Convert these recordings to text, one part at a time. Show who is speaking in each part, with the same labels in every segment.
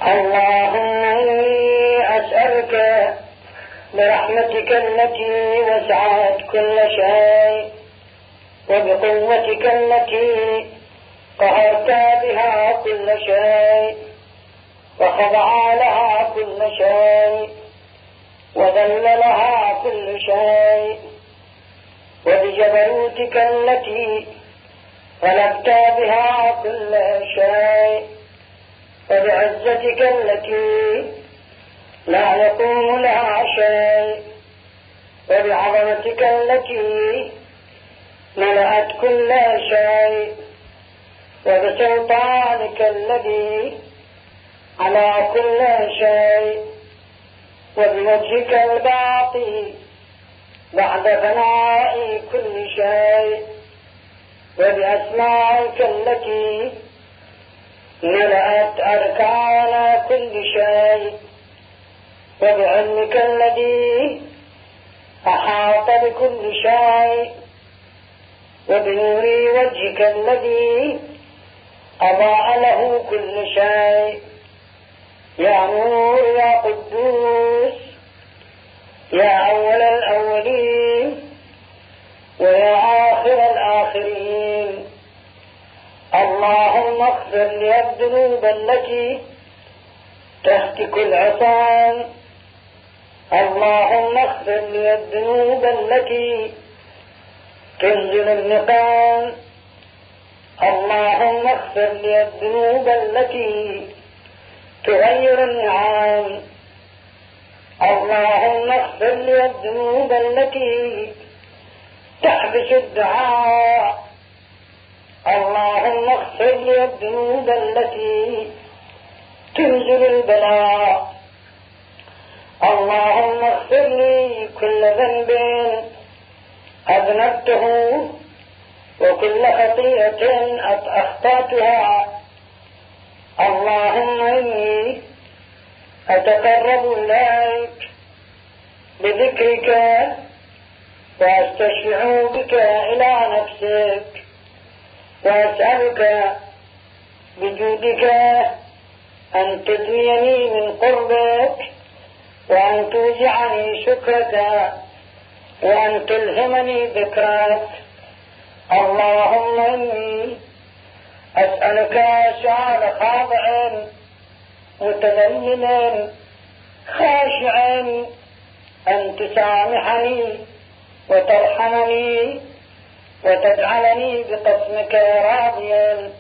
Speaker 1: اللهم إني أسألك برحمتك التي وسعت كل شيء وبقوتك التي قهرت بها كل شيء وخضع لها كل شيء وذل لها كل شيء وبجبروتك التي غلبت بها كل شيء وبعزتك التي لا يقوم لها شيء وبعظمتك التي ملأت كل شيء وبسلطانك الذي على كل شيء وبوجهك الباقي بعد فناء كل شيء وبأسمائك التي ملأت أركان كل شيء وبعلمك الذي أحاط بكل شيء وبنور وجهك الذي أضاء له كل شيء يا نور يا قدوس يا أول الأولين ويا آخر الآخرين. اللهم اغفر لي الذنوب التي تهتك العصام. اللهم اغفر لي الذنوب التي تنزل النقام. اللهم اغفر لي الذنوب التي تغير النعام. اللهم اغفر لي الذنوب التي تحبس الدعاء. اللهم اغفر لي الذنوب التي تنزل البلاء. اللهم اغفر لي كل ذنب أذنبته وكل خطيئة أخطأتها. اللهم إني أتقرب إليك بذكرك وأستشفع بك إلى نفسك وأسألك بجودك أن تدويني من قربك وأن توجعني شكرك وأن تلهمني ذكرك. اللهم إني أسألك سؤال خاضع متذلل خاشع أن تسامحني وترحمني وتجعلني بقسمك راضيا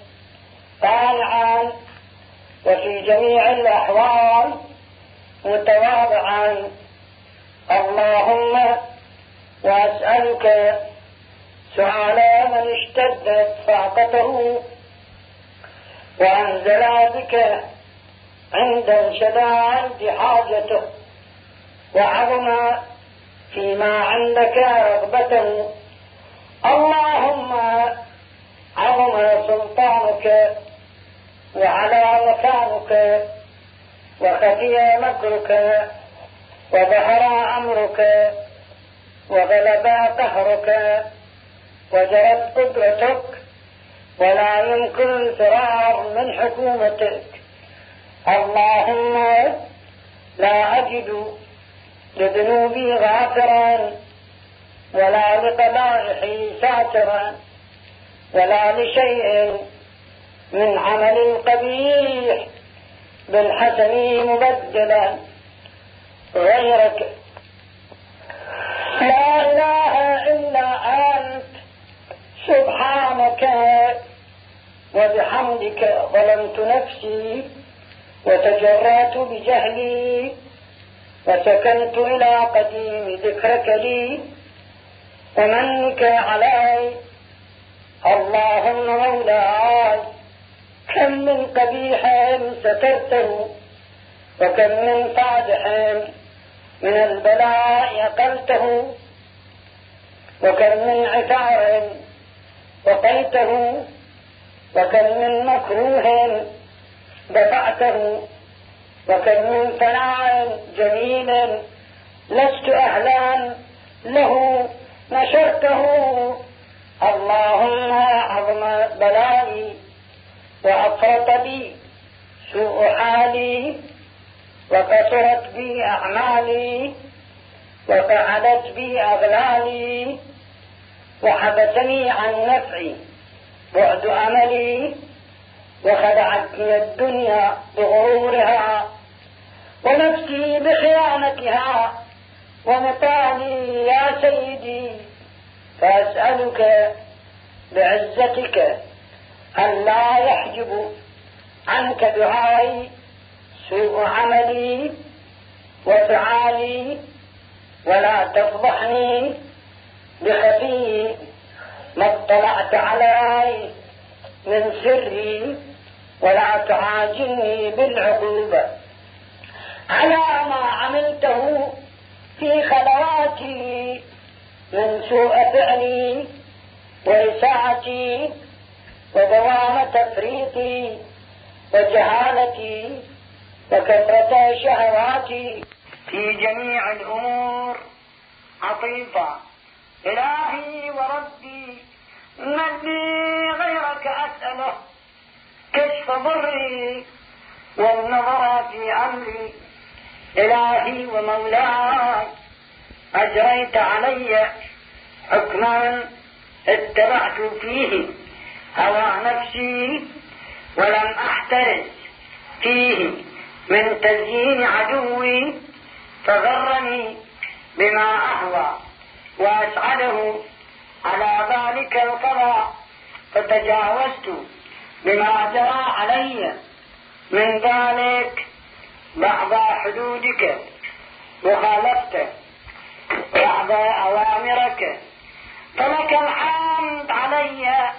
Speaker 1: قانعا وفي جميع الأحوال متواضعا. اللهم وأسألك سؤال من اشتدت فاقته وأنزل بك عند انشداد حاجته وعظم فيما عندك رغبته. اللهم عظم سلطانك وعلى مكانك وخفي مكرك وظهر أمرك وغلب قهرك وجرت قدرتك ولا يمكن الفرار من حكومتك. اللهم لا أجد لذنوبي غافرا ولا لقبائحي ساترا ولا لشيء من عمل القبيح بالحسن مبدلا غيرك. لا إله إلا أنت سبحانك وبحمدك ظلمت نفسي وتجرأت بجهلي وسكنت إلى قديم ذكرك لي ومنك علي. اللهم مولاي كم من قبيح سترته وكم من فادح من البلاء أقلته وكم من عثار وقيته وكم من مكروه دفعته وكم من ثناء جميل لست أهلا له نشرته. اللهم عظم بلائي وأفرط بي سوء حالي وقصرت بي أعمالي وقعدت بي أغلالي وحبسني عن نفعي بعد أملي وخدعتني الدنيا بغرورها ونفسي بخيانتها ومطالي يا سيدي فأسألك بعزتك ألا يحجب عنك دعائي سوء عملي وفعالي ولا تفضحني بخفي ما اطلعت علي من سري ولا تعاجلني بالعقوبة على ما عملته في خلواتي من سوء فعلي وإساءتي ودوام تفريطي وجهالتي وكثرة شهواتي في جميع الأمور عطيفة. إلهي وربي من لي غيرك أسأله كشف ضري والنظر في أمري. إلهي ومولاي أجريت علي حكما اتبعت فيه هوى نفسي ولم أحترز فيه من تزيين عدوي فغرني بما أهوى وأسعده على ذلك القضاء فتجاوزت بما جرى علي من ذلك بعض حدودك وخالفت بعض أوامرك فلك الحمد علي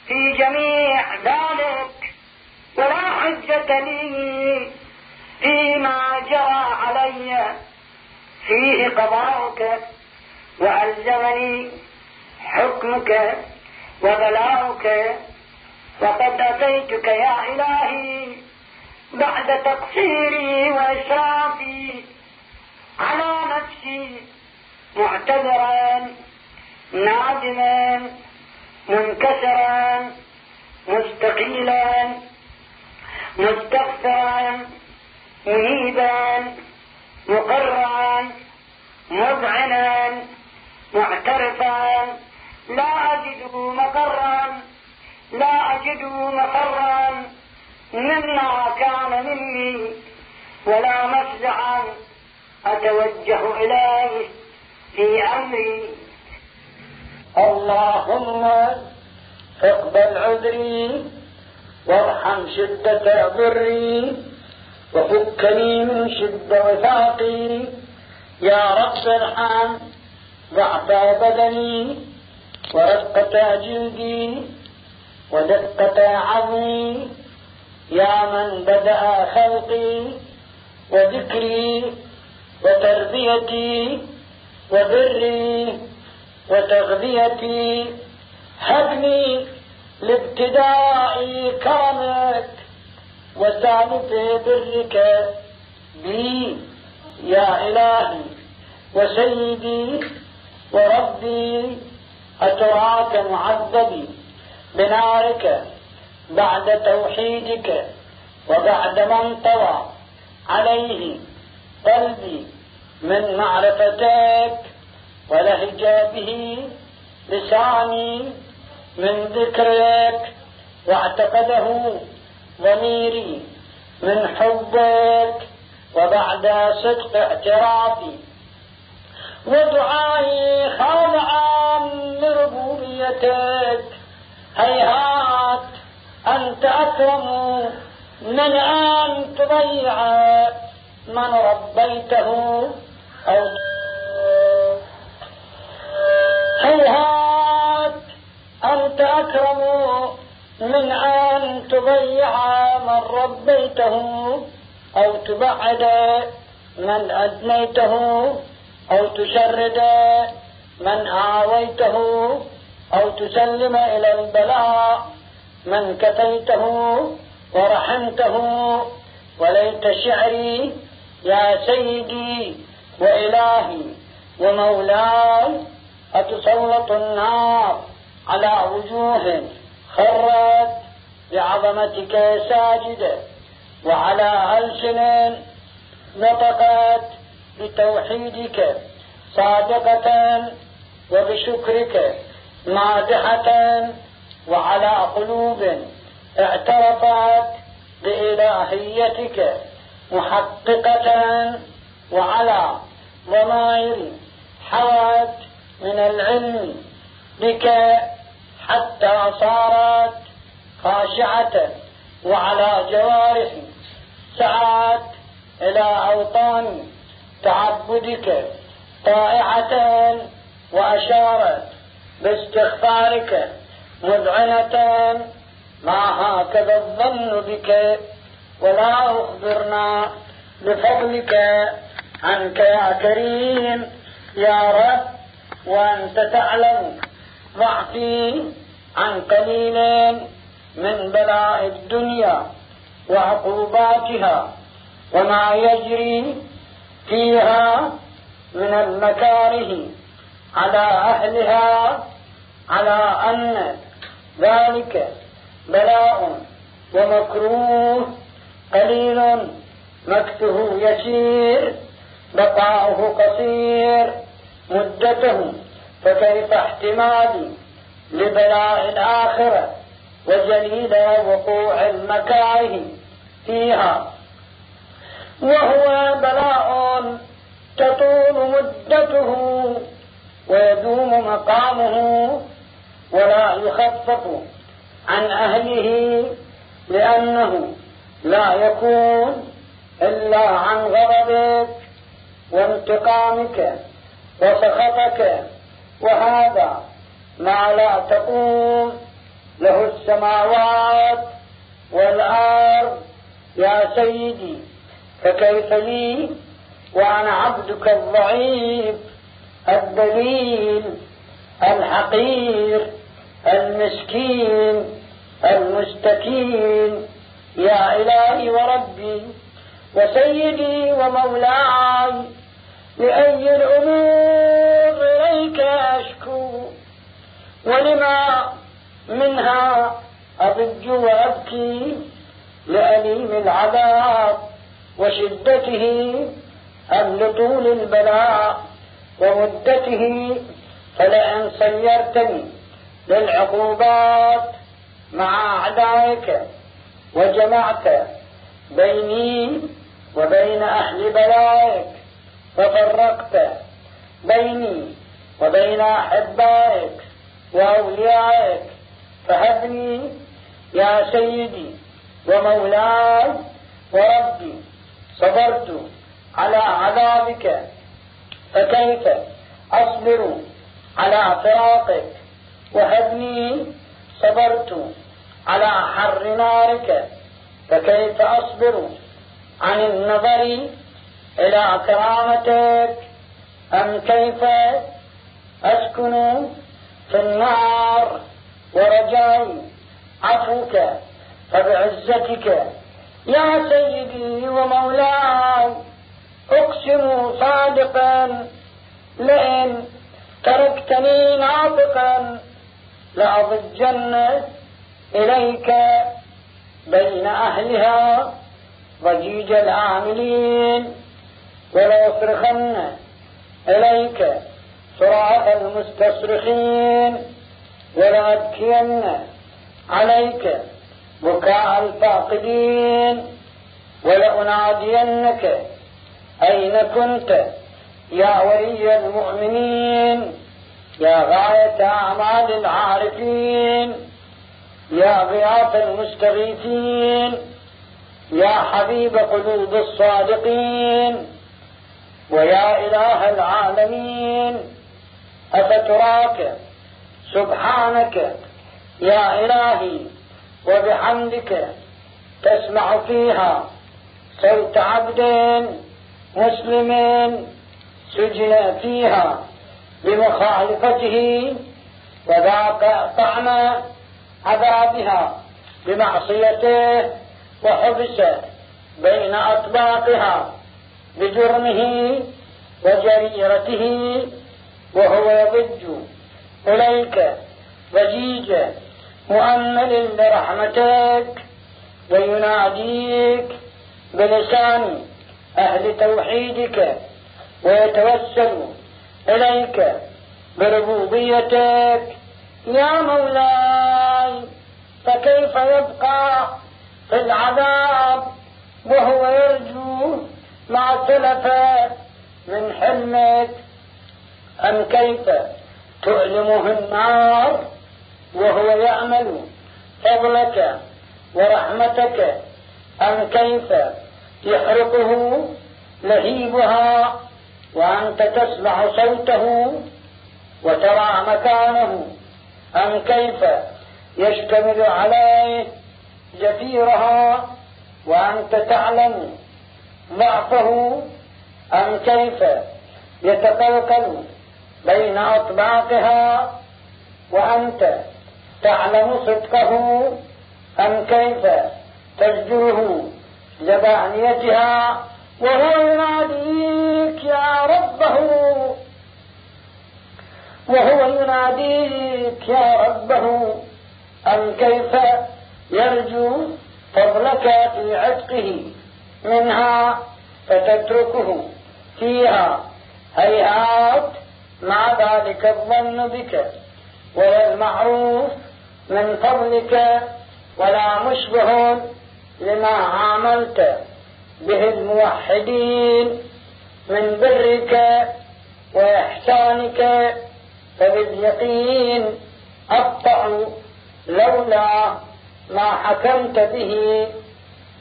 Speaker 1: في جميع ذلك ولا حجة لي فيما جرى علي فيه قضاؤك وألزمني حكمك وبلاؤك وقد أتيتك يا إلهي بعد تقصيري وإسرافي على نفسي معتذرا نادما منكسرا مستقيلا مستغفرا منيبا مقرعا مذعنا معترفا لا أجد مقرا مما كان مني ولا مفزعا أتوجه إليه في أمري. اللهم اقبل عذري وارحم شدة ضري وفكني من شدة وثاقي. يا رب ارحم ضعف بدني ورقة جلدي ودقة عظمي. يا من بدأ خلقي وذكري وتربيتي وبري وتغذيتي هبني لابتداء كرمك وسالف برك بي يا إلهي وسيدي وربي. أتراك معذبي بنارك بعد توحيدك وبعد ما انطوى عليه قلبي من معرفتك ولهج به لساني من ذكرك واعتقده ضميري من حبك وبعد صدق اعترافي ودعائي خاضعا لربوبيتك. هيهات أنت أكرم من أن تضيع من ربيته أو هيهات أنت أكرم من أن تضيع من ربيته أو تبعد من أدنيته أو تشرد من آويته أو تسلم إلى البلاء من كفيته ورحمته. وليت شعري يا سيدي وإلهي ومولاي أتسلط النار على وجوه خرت بعظمتك ساجدة وعلى ألسن نطقت بتوحيدك صادقة وبشكرك مادحة، وعلى قلوب اعترفت بإلهيتك محققة، وعلى ضمائر حوت من العلم بك حتى صارت خاشعة، وعلى جوارح سعت إلى أوطان تعبدك طائعة، وأشارت باستغفارك مذعنة. ما هكذا الظن بك، ولا أخبرنا بفضلك عنك يا كريم يا رب، وأنت تعلم ضعفي عن قليل من بلاء الدنيا وعقوباتها وما يجري فيها من المكاره على أهلها، على أن ذلك بلاء ومكروه قليل مكثه يسير بقاؤه قصير مدته، فكيف احتمال لبلاء الآخرة وجليل وقوع المكاره فيها، وهو بلاء تطول مدته ويدوم مقامه ولا يخفف عن أهله، لأنه لا يكون إلا عن غضبك وانتقامك وسخطك، وهذا ما لا تقوم له السماوات والأرض يا سيدي. فكيف لي وأنا عبدك الضعيف الذليل الحقير المسكين المستكين يا إلهي وربي وسيدي ومولاي، لأي الأمور إليك أشكو، ولما منها أضج وأبكي، لأليم العذاب وشدته أم لطول البلاء ومدته، فلئن صيرتني للعقوبات مع أعدائك وجمعت بيني وبين أهل بلائك وفرقت بيني وبين أحبائك وأوليائك، فهبني يا سيدي ومولاي وربي. صبرت على عذابك، فكيف أصبر على فراقك؟ وهبني صبرت على حر نارك، فكيف أصبر عن النظر إلى كرامتك؟ أم كيف أسكن في النار ورجائي عفوك؟ فبعزتك يا سيدي ومولاي أقسم صادقا، لئن تركتني ناطقا لأضجن إليك بين أهلها ضجيج العاملين، ولأصرخن إليك صراخ المستصرخين، ولأبكين عليك بكاء الفاقدين، ولأنادينك أين كنت يا ولي المؤمنين، يا غاية أعمال العارفين، يا غياث المستغيثين، يا حبيب قلوب الصادقين، ويا إله العالمين. أفتراك سبحانك يا إلهي وبحمدك تسمع فيها صوت عبد مسلم سجن فيها بمخالفته، وذاق طعم عذابها بمعصيته، وحبس بين أطباقها بجرمه وجريرته، وهو يضج إليك ضجيج مؤمل لرحمتك، ويناديك بلسان أهل توحيدك ويتوسل إليك بربوبيتك يا مولاي، فكيف يبقى في العذاب وهو يرجو ما سلف من حلمك؟ أم كيف تؤلمه النار وهو يأمل فضلك ورحمتك؟ أم كيف يحرقه لهيبها وأنت تسمع صوته وترى مكانه؟ أم كيف يشتمل عليه زفيرها وأنت تعلم ضعفه؟ أم كيف يتقلقل بين أطباقها وأنت تعلم صدقه؟ أم كيف تزجره زبانيتها وهو يناديك يا ربه، وهو يناديك يا ربه؟ أم كيف يرجو فضلك في عتقه منها فتتركه فيها؟ هيهات مع ذلك الظن بك، ولا المعروف من فضلك ولا مشبه لما عاملت به الموحدين من برك وإحسانك، فباليقين أبطأ لولا ما حكمت به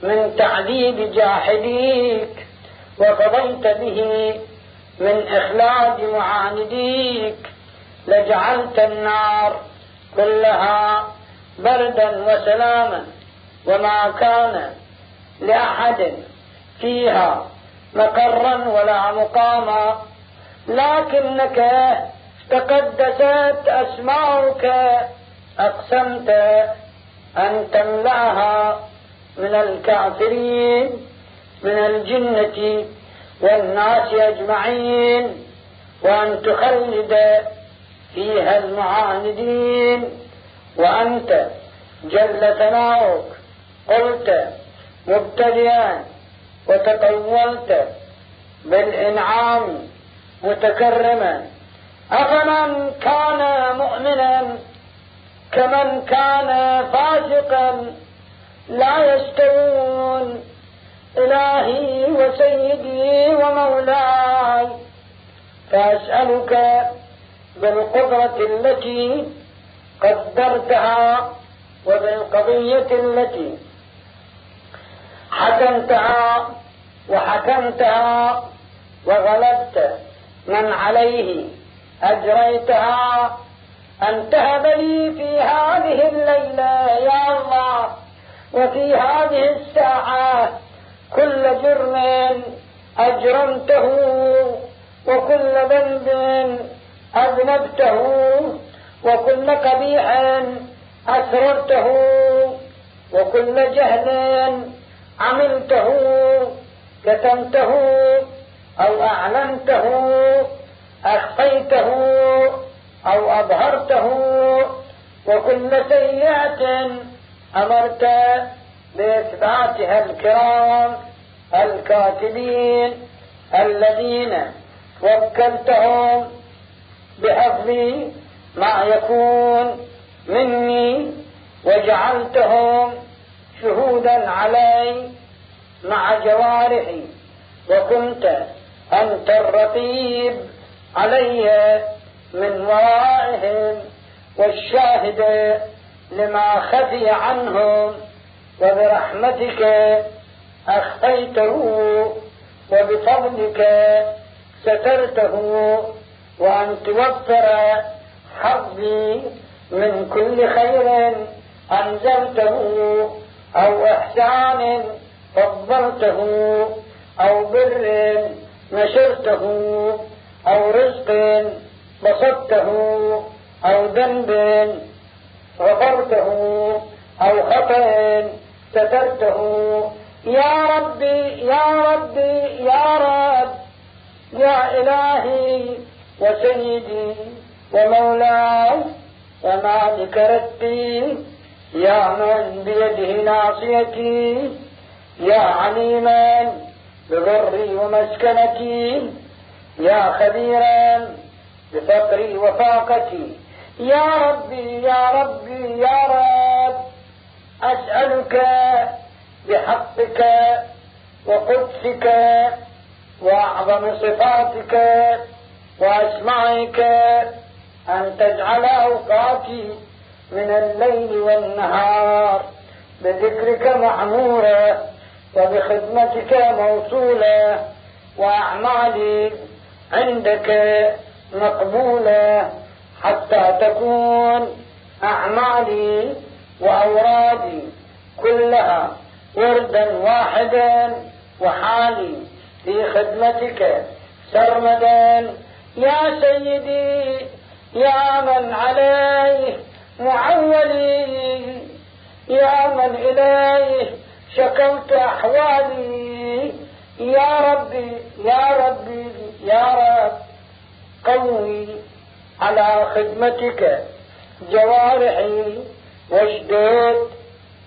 Speaker 1: من تعذيب جاحديك وقضيت به من إخلاد معانديك، لجعلت النار كلها بردا وسلاما، وما كان لأحد فيها مقرا ولا مقاما، لكنك تقدست أسماؤك أقسمت أن تملأها من الكافرين من الجنة والناس أجمعين، وأن تخلد فيها المعاندين. وأنت جل ثناؤك قلت مبتدئا وتطولت بالإنعام متكرما: أفمن كان مؤمنا كمن كان فاسقا لا يستوون، إلهي وسيدي ومولاي، فأسألك بالقدرة التي قدرتها وبالقضية التي حكمتها وغلبت من عليه أجريتها، أن تهب لي في هذه الليلة يا الله وفي هذه الساعة كل جرم أجرمته وكل ذنب أذنبته وكل قبيح أسررته وكل جهل عملته كتمته أو أعلنته، أخفيته أو أظهرته، وكل سيئة أمرت بإثباتها الكرام الكاتبين الذين وكلتهم بحفظ ما يكون مني، وجعلتهم شهودا علي مع جوارحي، وكنت أنت الرقيب علي من ورائهم والشاهد لما خفي عنهم، وبرحمتك أخفيته وبفضلك سترته، وأن توفر حظي من كل خير أنزلته أو إحسان فضلته أو بر نشرته أو رزق بسطته أو ذنب غفرته أو خطأ سترته. يا ربي يا ربي يا رب، يا إلهي وسيدي ومولاي ومالك ربي، يا من بيده ناصيتي يا عليما بضري ومسكنتي، يا خبيرا بفقري وفاقتي. يا ربي يا ربي يا رب، أسألك بحقك وقدسك وأعظم صفاتك وأسمائك أن تجعل أوقاتي من الليل والنهار بذكرك معمورة وبخدمتك موصولة، وأعمالي عندك مقبولة، حتى تكون أعمالي وأورادي كلها وردا واحدا، وحالي في خدمتك سرمدا. يا سيدي يا من عليه معولي، يا من إليه شكوت أحوالي، يا ربي يا ربي يا رب، قوي على خدمتك جوارحي، واشدد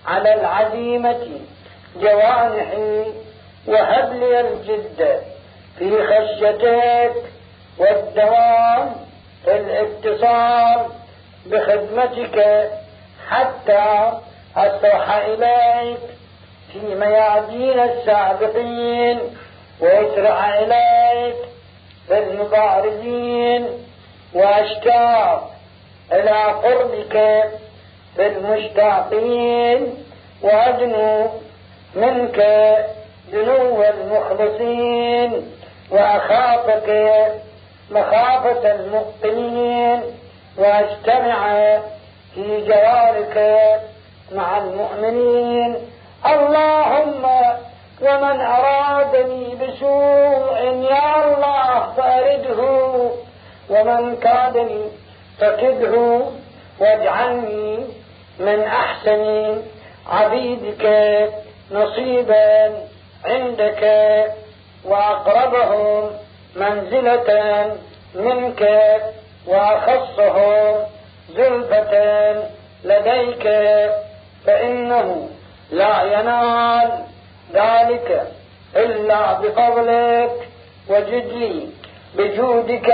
Speaker 1: على العزيمة جوانحي، وهب لي الجد في خشيتك والدوام في الاتصال بخدمتك، حتى أصرح إليك في ميادين السابقين، وأسرع إليك في المبارزين، وأشتاق إلى قربك في المشتاقين، وأدنو منك دنو المخلصين، وأخافك مخافة المتقين، وأجتمع في جوارك مع المؤمنين. اللهم ومن أرادني بسوء يا الله فأرده، ومن كادني فكده، واجعلني من أحسن عبيدك نصيبا عندك، وأقربهم منزلة منك، وأخصهم زلفة لديك، فإنه لا ينال ذلك إلا بفضلك. وجد لي بجودك،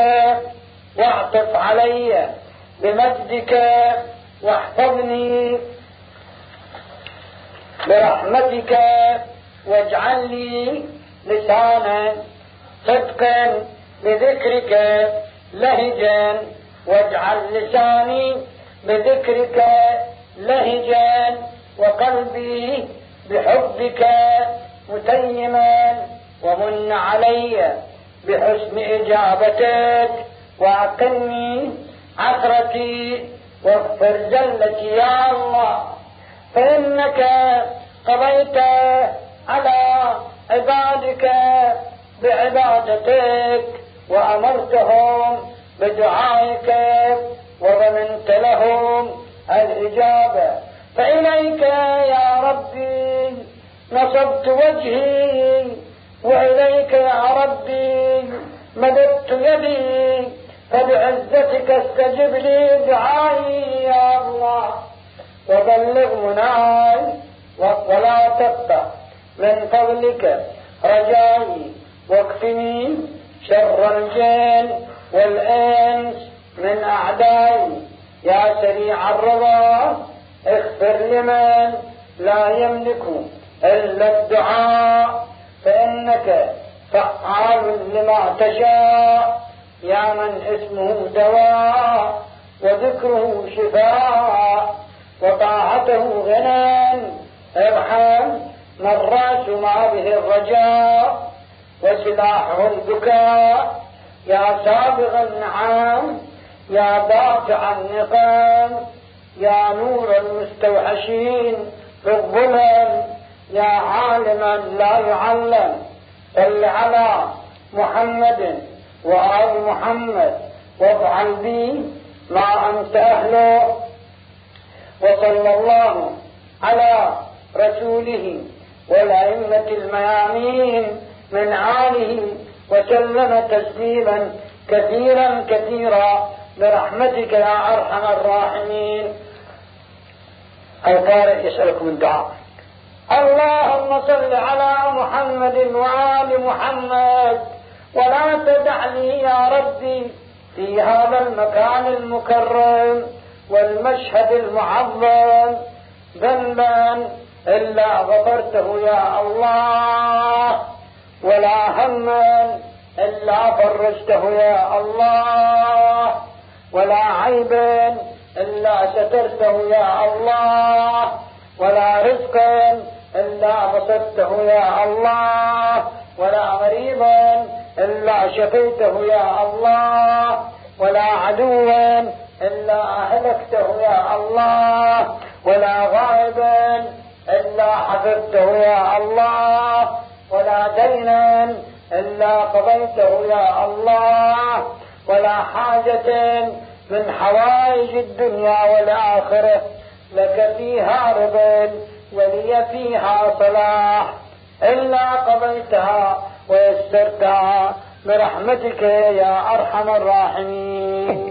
Speaker 1: واعطف علي بمجدك، واحفظني برحمتك، واجعل لي لسانا صدقا بذكرك لهجا، واجعل لساني بذكرك لهجا، وقلبي بحبك متيما، ومن علي بحسن إجابتك، وأقلني عثرتي واغفر زلتي يا الله، فإنك قضيت على عبادك بعبادتك، وأمرتهم بدعائك، وضمنت لهم الإجابة. فإليك يا ربي نصبت وجهي، وإليك يا ربي مددت يدي، فبعزتك استجب لي دعائي يا الله، وبلغ مناي، ولا تقطع من فضلك رجائي، واكفني شر الجن والإنس من أعدائي. يا سريع الرضا اغفر لمن لا يملك إلا الدعاء، فإنك فعال لما تشاء. يا من اسمه دواء، وذكره شفاء، وطاعته غنى، ارحم من راس ما به الرجاء، وسلاحه البكاء. يا سابغ النعام، يا دافع النقام، يا نور المستوحشين في الظلم، يا عالما لا يعلم، صل على محمد وآل محمد، وافعل بي ما أنت أهله. وصلى الله على رسوله والأئمة الميامين من آله، وسلم تسليما كثيرا كثيرا برحمتك يا أرحم الراحمين. القارئ يسألكم الدعاء. اللهم صل على محمد وآل محمد، ولا تدع لي يا ربي في هذا المكان المكرم والمشهد المعظم ذنبا إلا غفرته يا الله، ولا هما إلا فرجته يا الله، ولا عيبا إلا سترته يا الله، ولا رزقا إلا بسطته يا الله، ولا مريضا إلا شفيته يا الله، ولا عدوا إلا أهلكته يا الله، ولا غائبا إلا حفظته يا الله، ولا دينا إلا قضيته يا الله، ولا حاجة من حوائج الدنيا والآخرة لك فيها رضا ولي فيها صلاح إلا قضيتها ويسرتها برحمتك يا أرحم الراحمين.